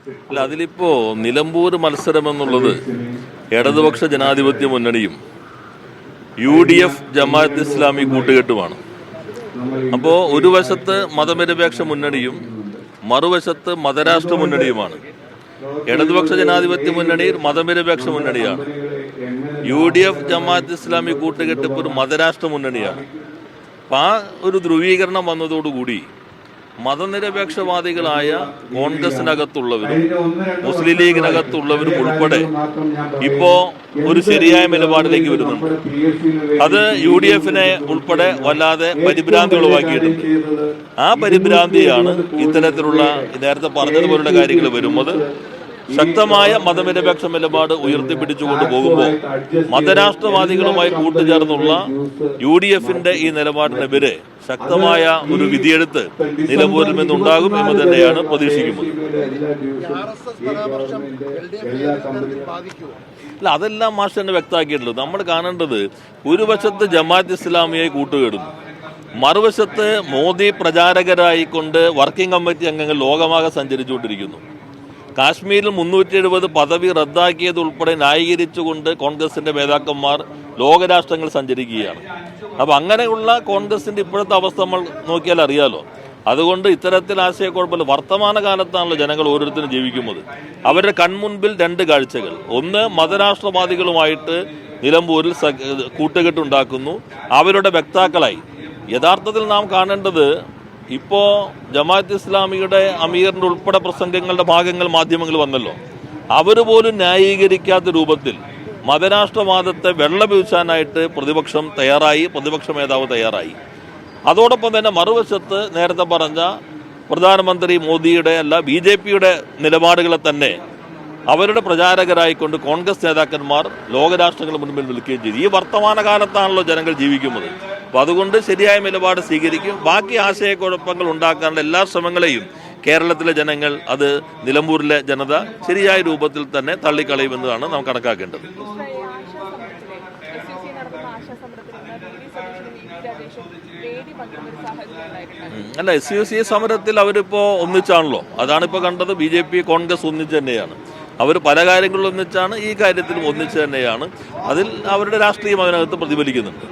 അല്ല, അതിലിപ്പോ നിലമ്പൂർ മത്സരം എന്നുള്ളത് ഇടതുപക്ഷ ജനാധിപത്യ മുന്നണിയും UDF ജമാഅത്ത് ഇസ്ലാമി കൂട്ടുകെട്ടുമാണ്. അപ്പോൾ ഒരു വശത്ത് മതനിരപേക്ഷ മുന്നണിയും മറുവശത്ത് മതരാഷ്ട്ര മുന്നണിയുമാണ്. ഇടതുപക്ഷ ജനാധിപത്യ മുന്നണി മതനിരപേക്ഷ മുന്നണിയാണ്. UDF ജമാഅത്ത് ഇസ്ലാമി കൂട്ടുകെട്ട് ഇപ്പോൾ ഒരു മതരാഷ്ട്ര മുന്നണിയാണ്. അപ്പം ആ ഒരു ധ്രുവീകരണം വന്നതോടുകൂടി മതനിരപേക്ഷവാദികളായ കോൺഗ്രസിനകത്തുള്ളവരും മുസ്ലിം ലീഗിനകത്തുള്ളവരും ഉൾപ്പെടെ ഇപ്പോ ഒരു ശരിയായ നിലപാടിലേക്ക് വരുന്നുണ്ട്. അത് UDFനെ ഉൾപ്പെടെ വല്ലാതെ പരിഭ്രാന്തി ഉളവാക്കിയിട്ടുണ്ട്. ആ പരിഭ്രാന്തിയാണ് ഇത്തരത്തിലുള്ള നേരത്തെ പറഞ്ഞതുപോലുള്ള കാര്യങ്ങൾ വരുന്നത്. ശക്തമായ മതനിരപേക്ഷ നിലപാട് ഉയർത്തിപ്പിടിച്ചുകൊണ്ട് പോകുമ്പോൾ മതരാഷ്ട്രവാദികളുമായി കൂട്ടുചേർന്നുള്ള UDFന്റെ ഈ നിലപാടിനെതിരെ ശക്തമായ ഒരു വിധിയെടുത്ത് നിലമ്പൂരിൽ നിന്നുണ്ടാകും എന്ന് തന്നെയാണ് പ്രതീക്ഷിക്കുന്നത്. അല്ല, അതെല്ലാം മാഷ് തന്നെ വ്യക്തമാക്കിയിട്ടുള്ളൂ. നമ്മൾ കാണേണ്ടത് ഒരു വശത്ത് ജമാഅത്ത് ഇസ്ലാമിയായി കൂട്ടുകെടുന്നു, മറുവശത്ത് മോദി പ്രചാരകരായിക്കൊണ്ട് വർക്കിംഗ് കമ്മിറ്റി അംഗങ്ങൾ ലോകമാകെ സഞ്ചരിച്ചുകൊണ്ടിരിക്കുന്നു. കാശ്മീരിൽ 370 പദവി റദ്ദാക്കിയത് ഉൾപ്പെടെ ന്യായീകരിച്ചുകൊണ്ട് കോൺഗ്രസിന്റെ നേതാക്കന്മാർ ലോകരാഷ്ട്രങ്ങൾ സഞ്ചരിക്കുകയാണ്. അപ്പം അങ്ങനെയുള്ള കോൺഗ്രസിന്റെ ഇപ്പോഴത്തെ അവസ്ഥ നമ്മൾ നോക്കിയാൽ അറിയാലോ. അതുകൊണ്ട് ഇത്തരത്തിൽ ആശയക്കുഴപ്പമില്ല. വർത്തമാനകാലത്താണല്ലോ ജനങ്ങൾ ഓരോരുത്തരും ജീവിക്കുന്നത്. അവരുടെ കൺമുൻപിൽ രണ്ട് കാഴ്ചകൾ. ഒന്ന്, മതരാഷ്ട്രവാദികളുമായിട്ട് നിലമ്പൂരിൽ കൂട്ടുകെട്ടുണ്ടാക്കുന്നു, അവരുടെ വക്താക്കളായി. യഥാർത്ഥത്തിൽ നാം കാണേണ്ടത് ഇപ്പോൾ ജമാഅത്ത് ഇസ്ലാമിയുടെ അമീറിൻ്റെ ഉൾപ്പെടെ പ്രസംഗങ്ങളുടെ ഭാഗങ്ങൾ മാധ്യമങ്ങൾ വന്നല്ലോ. അവർ പോലും ന്യായീകരിക്കാത്ത രൂപത്തിൽ മതരാഷ്ട്രവാദത്തെ വെള്ളപൂശാനായിട്ട് പ്രതിപക്ഷം തയ്യാറായി, പ്രതിപക്ഷ നേതാവ് തയ്യാറായി. അതോടൊപ്പം തന്നെ മറുവശത്ത് നേരത്തെ പറഞ്ഞ പ്രധാനമന്ത്രി മോദിയുടെ അല്ല BJPയുടെ നിലപാടുകളെ തന്നെ അവരുടെ പ്രചാരകരായിക്കൊണ്ട് കോൺഗ്രസ് നേതാക്കന്മാർ ലോകരാഷ്ട്രങ്ങളുടെ മുൻപിൽ നിൽക്കുകയും ചെയ്തു. ഈ വർത്തമാനകാലത്താണല്ലോ ജനങ്ങൾ ജീവിക്കുന്നത്. അപ്പോൾ അതുകൊണ്ട് ശരിയായ നിലപാട് സ്വീകരിക്കും. ബാക്കി ആശയക്കുഴപ്പങ്ങൾ ഉണ്ടാക്കാനുള്ള എല്ലാ ശ്രമങ്ങളെയും കേരളത്തിലെ ജനങ്ങൾ, അത് നിലമ്പൂരിലെ ജനത ശരിയായ രൂപത്തിൽ തന്നെ തള്ളിക്കളയുമെന്നതാണ് നാം കണക്കാക്കേണ്ടത്. അല്ല, SUC സമരത്തിൽ അവരിപ്പോൾ ഒന്നിച്ചാണല്ലോ. അതാണിപ്പോൾ കണ്ടത്. BJP കോൺഗ്രസ് ഒന്നിച്ച് തന്നെയാണ്. അവർ പല കാര്യങ്ങളിൽ ഒന്നിച്ചാണ്, ഈ കാര്യത്തിലും ഒന്നിച്ച് തന്നെയാണ്. അതിൽ അവരുടെ രാഷ്ട്രീയം അതിനകത്ത് പ്രതിഫലിക്കുന്നുണ്ട്.